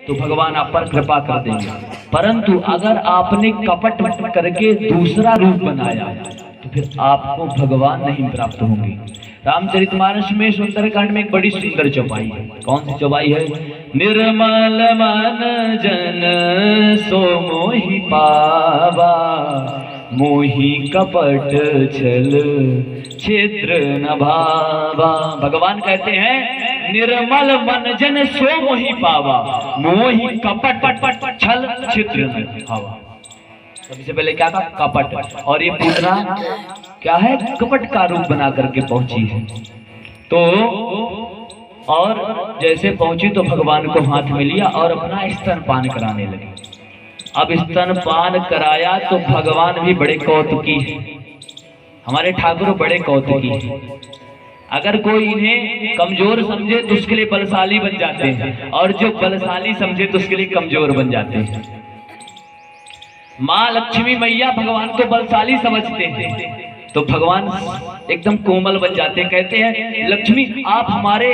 तो भगवान आप पर कृपा कर देंगे। परंतु अगर आपने कपट करके दूसरा रूप बनाया तो फिर आपको भगवान नहीं प्राप्त होंगे। रामचरितमानस में सुंदरकांड में एक बड़ी सुंदर चौपाई है। कौन सी चौपाई है? निर्मल मन जन सो मोहि पावा, मोहि कपट छल छिद्र न भावा। भगवान कहते हैं निर्मल मन जन सो मोहि पावा, मोहि कपट छल छिद्र न भावा। सबसे पहले क्या कहा? कपट। और ये पूतना क्या है? कपट का रूप बना करके पहुंची है। तो और जैसे पहुंची तो भगवान को हाथ में लिया और अपना स्तनपान कराने लगी। अब स्तनपान कराया तो भगवान भी बड़े कौतुकी है, हमारे ठाकुर बड़े कौतुकी है। अगर कोई इन्हें कमजोर समझे तो उसके लिए बलशाली बन जाते हैं, और जो बलशाली समझे तो उसके लिए कमजोर बन जाते हैं। माँ लक्ष्मी मैया भगवान को बलशाली समझते हैं तो भगवान एकदम कोमल बन जाते हैं। कहते हैं लक्ष्मी आप हमारे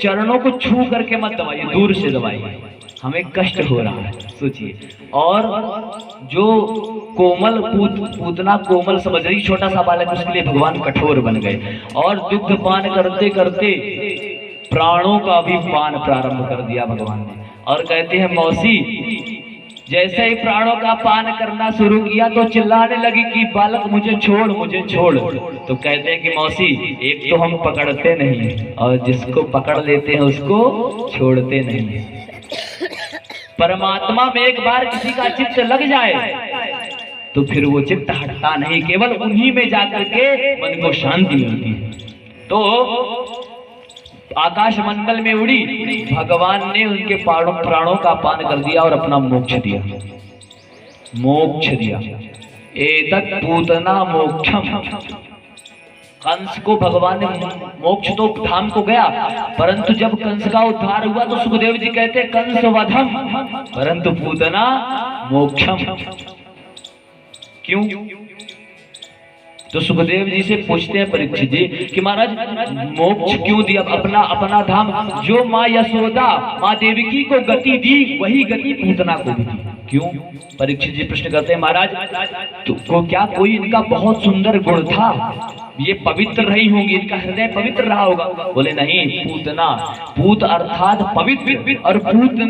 चरणों को छू करके मत दबाइए, दूर से दबाइए, हमें कष्ट हो रहा है। सोचिए। और जो कोमल पूतना कोमल समझ रही छोटा सा बालक, उसके लिए भगवान कठोर बन गए और दुग्ध पान करते करते प्राणों का भी पान प्रारंभ कर दिया भगवान ने। और कहते हैं मौसी जैसे ही प्राणों का पान करना शुरू किया तो चिल्लाने लगी कि बालक मुझे छोड़, मुझे छोड़। तो कहते हैं कि मौसी एक तो हम पकड़ते नहीं और जिसको पकड़ लेते हैं उसको छोड़ते नहीं। परमात्मा में एक बार किसी का चित्त लग जाए तो फिर वो चित्त हटता नहीं, केवल उन्हीं में जाकर के मन को शांति मिलती है। तो आकाश मंडल में उड़ी, भगवान ने उनके प्राणों का पान कर दिया और अपना मोक्ष दिया, मोक्ष दिया। एतत् पूतना मोक्षम। कंस को भगवान ने मोक्ष तो धाम को गया, परंतु जब कंस का उद्धार हुआ तो सुखदेव जी कहते हैं कंस वधम परंतु पूतना मोक्षम। क्यों? तो सुखदेव जी से पूछते हैं परीक्षित जी कि महाराज मोक्ष क्यों दिया? अपना धाम जो माँ यशोदा माँ देवकी को गति दी वही गति पूतना को भी दी। क्यों? परीक्षित जी प्रश्न करते हैं महाराज तो क्या कोई इनका बहुत सुंदर गुण था, ये पवित्र रही होंगी, इनका हृदय पवित्र रहा होगा? बोले नहीं, पूतना, पूत अर्थात पवित्र, और पूतना